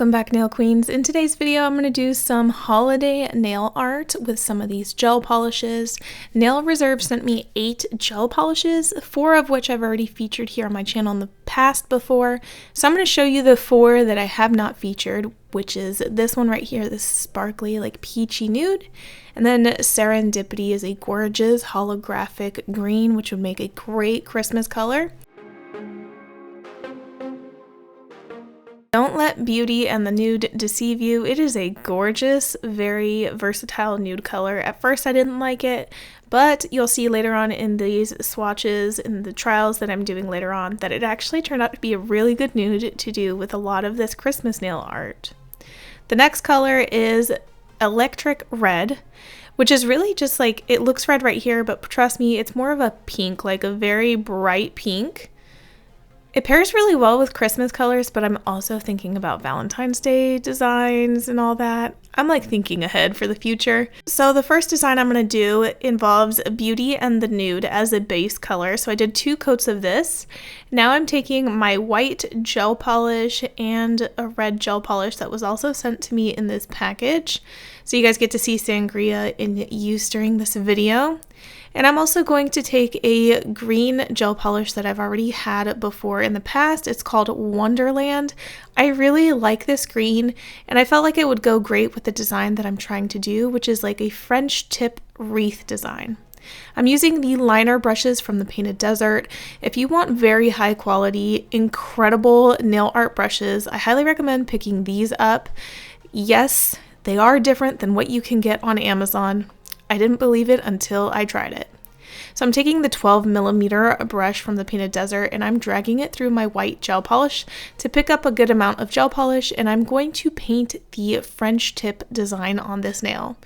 Welcome back, nail queens. In today's video, I'm going to do some holiday nail art with some of these gel polishes. Nail Reserve sent me 8 gel polishes, 4 of which I've already featured here on my channel in the past before. So I'm going to show you the 4 that I have not featured, which is this one right here, this sparkly like peachy nude. And then Serendipity is a gorgeous holographic green, which would make a great Christmas color. Don't let beauty and the nude deceive you. It is a gorgeous, very versatile nude color. At first I didn't like it, but you'll see later on in these swatches and the trials that I'm doing later on that it actually turned out to be a really good nude to do with a lot of this Christmas nail art. The next color is Electric Red, which is really just like, it looks red right here, but trust me, it's more of a pink, like a very bright pink. It pairs really well with Christmas colors, but I'm also thinking about Valentine's Day designs and all that. I'm like thinking ahead for the future. So the first design I'm going to do involves Beauty and the Nude as a base color. So I did 2 coats of this. Now I'm taking my white gel polish and a red gel polish that was also sent to me in this package. So you guys get to see sangria in use during this video. And I'm also going to take a green gel polish that I've already had before in the past. It's called Wonderland. I really like this green, and I felt like it would go great with the design that I'm trying to do, which is like a French tip wreath design. I'm using the liner brushes from the Painted Desert. If you want very high quality, incredible nail art brushes, I highly recommend picking these up. Yes, they are different than what you can get on Amazon. I didn't believe it until I tried it. So I'm taking the 12mm brush from the Painted Desert and I'm dragging it through my white gel polish to pick up a good amount of gel polish, and I'm going to paint the French tip design on this nail.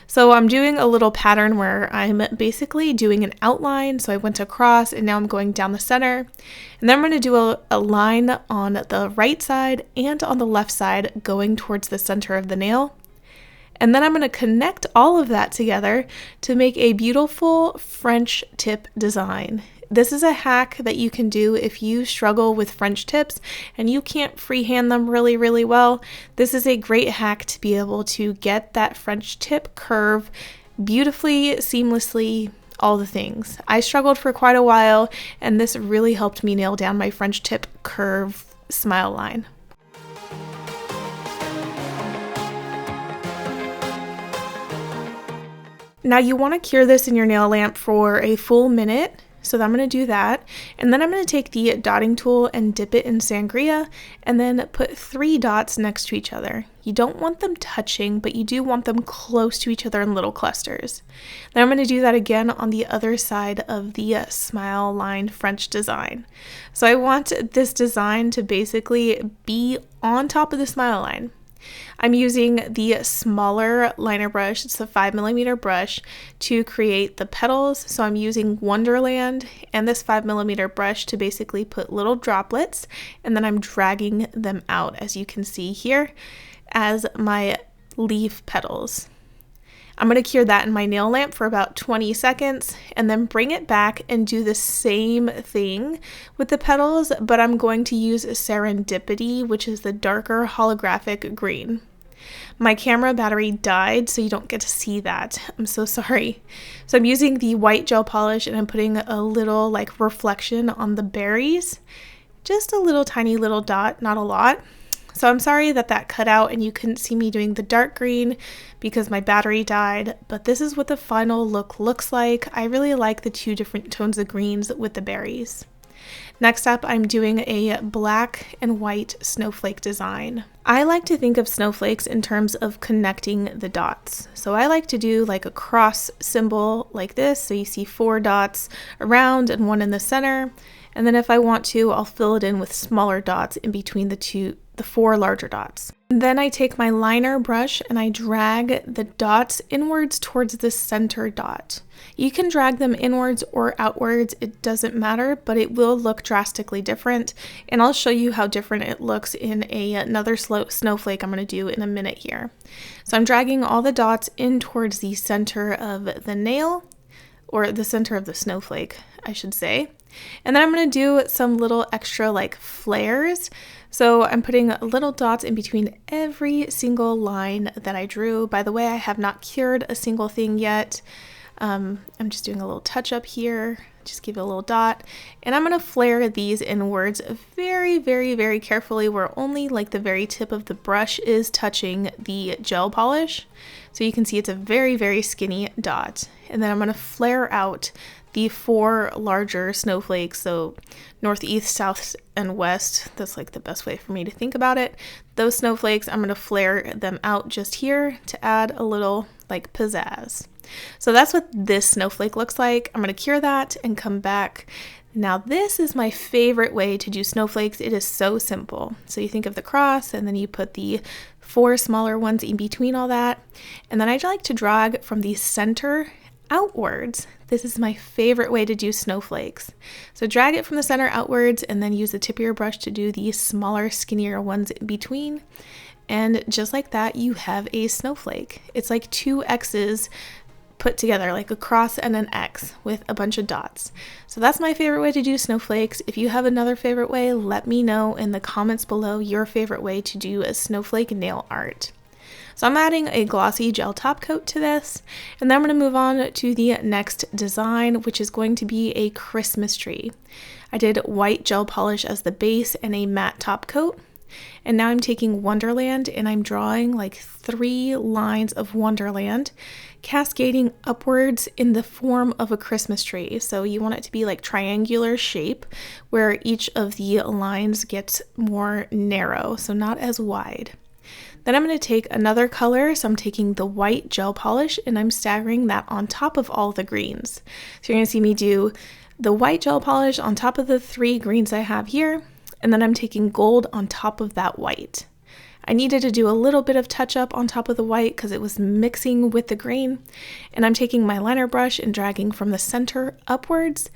So I'm doing a little pattern where I'm basically doing an outline. So I went across and now I'm going down the center. And then I'm going to do a line on the right side and on the left side going towards the center of the nail. And then I'm going to connect all of that together to make a beautiful French tip design. This is a hack that you can do if you struggle with French tips and you can't freehand them really well. This is a great hack to be able to get that French tip curve beautifully, seamlessly, all the things. I struggled for quite a while, and this really helped me nail down my French tip curve smile line. Now you want to cure this in your nail lamp for a full minute, so I'm going to do that. And then I'm going to take the dotting tool and dip it in sangria and then put 3 dots next to each other. You don't want them touching, but you do want them close to each other in little clusters. Then I'm going to do that again on the other side of the smile line French design. So I want this design to basically be on top of the smile line. I'm using the smaller liner brush, it's a 5mm brush, to create the petals. So I'm using Wonderland and this 5mm brush to basically put little droplets, and then I'm dragging them out, as you can see here, as my leaf petals. I'm going to cure that in my nail lamp for about 20 seconds and then bring it back and do the same thing with the petals, but I'm going to use Serendipity, which is the darker holographic green. My camera battery died, so you don't get to see that. I'm so sorry. So I'm using the white gel polish and I'm putting a little like reflection on the berries. Just a little tiny little dot, not a lot. So I'm sorry that that cut out and you couldn't see me doing the dark green because my battery died, but this is what the final look looks like. I really like the 2 different tones of greens with the berries. Next up, I'm doing a black and white snowflake design. I like to think of snowflakes in terms of connecting the dots. So I like to do like a cross symbol like this. So you see 4 dots around and 1 in the center. And then if I want to, I'll fill it in with smaller dots in between the 4 larger dots. Then I take my liner brush and I drag the dots inwards towards the center dot. You can drag them inwards or outwards, it doesn't matter, but it will look drastically different. And I'll show you how different it looks in another snowflake I'm going to do in a minute here. So I'm dragging all the dots in towards the center of the nail, or the center of the snowflake, I should say. And then I'm going to do some little extra like flares. So I'm putting little dots in between every single line that I drew. By the way, I have not cured a single thing yet. I'm just doing a little touch up here, just give it a little dot. And I'm gonna flare these inwards very, very, very carefully where only like the very tip of the brush is touching the gel polish. So you can see it's a very, very skinny dot. And then I'm gonna flare out the 4 larger snowflakes, so north, east, south, and west. That's like the best way for me to think about it. Those snowflakes, I'm going to flare them out just here to add a little like pizzazz. So that's what this snowflake looks like. I'm going to cure that and come back. Now this is my favorite way to do snowflakes. It is so simple. So you think of the cross and then you put the 4 smaller ones in between all that. And then I like to drag from the center outwards. This is my favorite way to do snowflakes. So drag it from the center outwards and then use the tip of your brush to do these smaller, skinnier ones in between. And just like that, you have a snowflake. It's like 2 X's put together, like a cross and an X with a bunch of dots. So that's my favorite way to do snowflakes. If you have another favorite way, let me know in the comments below your favorite way to do a snowflake nail art. So I'm adding a glossy gel top coat to this, and then I'm going to move on to the next design, which is going to be a Christmas tree. I did white gel polish as the base and a matte top coat, and now I'm taking Wonderland and I'm drawing like 3 lines of Wonderland, cascading upwards in the form of a Christmas tree. So you want it to be like triangular shape where each of the lines gets more narrow, so not as wide. Then I'm going to take another color, so I'm taking the white gel polish and I'm staggering that on top of all the greens. So you're going to see me do the white gel polish on top of the 3 greens I have here, and then I'm taking gold on top of that white. I needed to do a little bit of touch up on top of the white because it was mixing with the green, and I'm taking my liner brush and dragging from the center upwards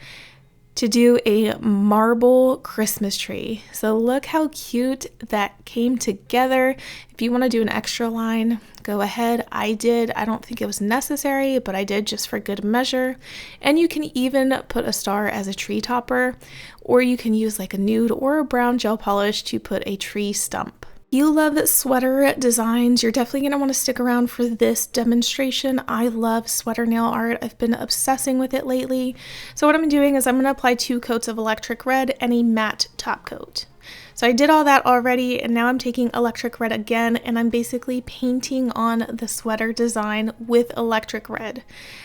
to do a marble Christmas tree. So look how cute that came together. If you want to do an extra line, go ahead. I did. I don't think it was necessary, but I did just for good measure. And you can even put a star as a tree topper, or you can use like a nude or a brown gel polish to put a tree stump. You love sweater designs, you're definitely going to want to stick around for this demonstration. I love sweater nail art. I've been obsessing with it lately. So what I'm doing is I'm going to apply 2 coats of electric red and a matte top coat. So I did all that already, and now I'm taking electric red again, and I'm basically painting on the sweater design with electric red.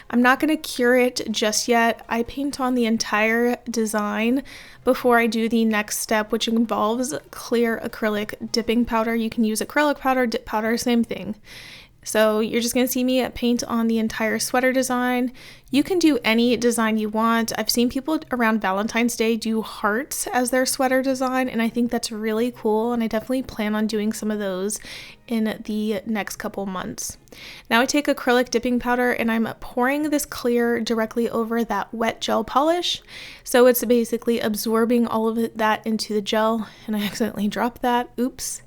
I'm not going to cure it just yet. I paint on the entire design before I do the next step, which involves clear acrylic dipping powder. You can use acrylic powder, dip powder, same thing. So you're just going to see me paint on the entire sweater design. You can do any design you want. I've seen people around Valentine's Day do hearts as their sweater design, and I think that's really cool, and I definitely plan on doing some of those in the next couple months. Now I take acrylic dipping powder and I'm pouring this clear directly over that wet gel polish. So it's basically absorbing all of that into the gel, and I accidentally dropped that. Oops.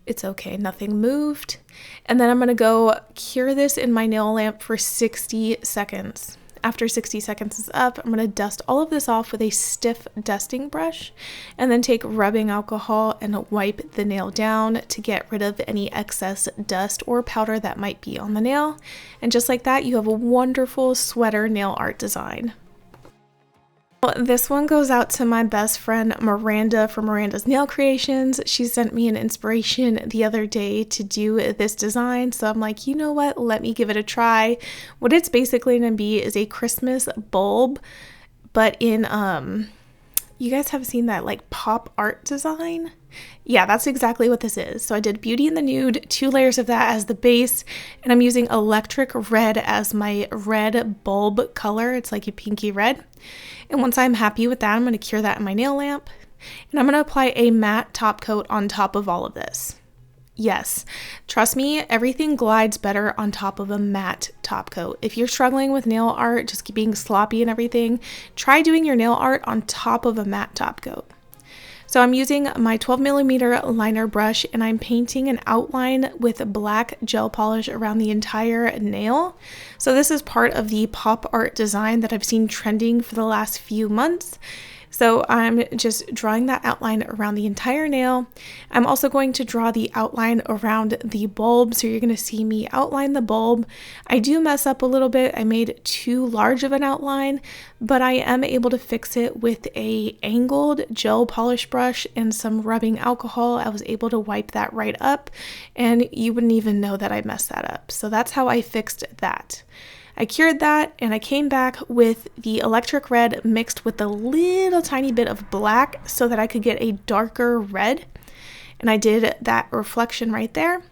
It's okay, nothing moved. And then I'm going to go cure this in my nail lamp for 60 seconds. After 60 seconds is up, I'm going to dust all of this off with a stiff dusting brush and then take rubbing alcohol and wipe the nail down to get rid of any excess dust or powder that might be on the nail. And just like that, you have a wonderful sweater nail art design. This one goes out to my best friend Miranda from Miranda's Nail Creations. She sent me an inspiration the other day to do this design, so I'm like, you know what, let me give it a try. What it's basically going to be is a Christmas bulb, but in you guys have seen that like pop art design? Yeah, that's exactly what this is. So I did Beauty in the Nude, 2 layers of that as the base, and I'm using electric red as my red bulb color. It's like a pinky red. And once I'm happy with that, I'm going to cure that in my nail lamp, and I'm going to apply a matte top coat on top of all of this. Yes, trust me, everything glides better on top of a matte top coat. If you're struggling with nail art, just being sloppy and everything, try doing your nail art on top of a matte top coat. So I'm using my 12mm liner brush and I'm painting an outline with black gel polish around the entire nail. So this is part of the pop art design that I've seen trending for the last few months. So I'm just drawing that outline around the entire nail. I'm also going to draw the outline around the bulb. So you're going to see me outline the bulb. I do mess up a little bit. I made too large of an outline, but I am able to fix it with a angled gel polish brush and some rubbing alcohol. I was able to wipe that right up and you wouldn't even know that I messed that up. So that's how I fixed that. I cured that and I came back with the electric red mixed with a little tiny bit of black so that I could get a darker red. And I did that reflection right there.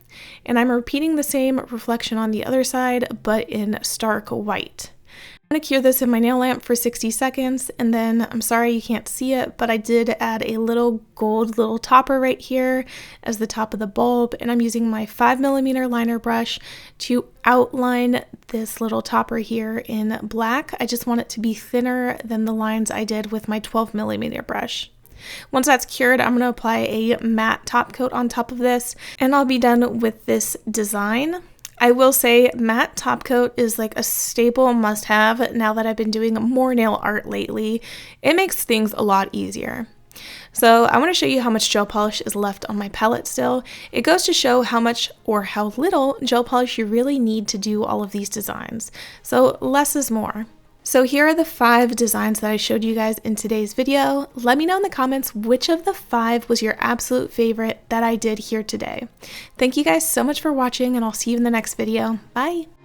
And I'm repeating the same reflection on the other side, but in stark white. I'm going to cure this in my nail lamp for 60 seconds, and then, I'm sorry you can't see it, but I did add a little gold little topper right here as the top of the bulb, and I'm using my 5mm liner brush to outline this little topper here in black. I just want it to be thinner than the lines I did with my 12mm brush. Once that's cured, I'm going to apply a matte top coat on top of this, and I'll be done with this design. I will say matte top coat is like a staple must-have now that I've been doing more nail art lately. It makes things a lot easier. So I want to show you how much gel polish is left on my palette still. It goes to show how much or how little gel polish you really need to do all of these designs. So less is more. So here are the 5 designs that I showed you guys in today's video. Let me know in the comments which of the 5 was your absolute favorite that I did here today. Thank you guys so much for watching, and I'll see you in the next video. Bye!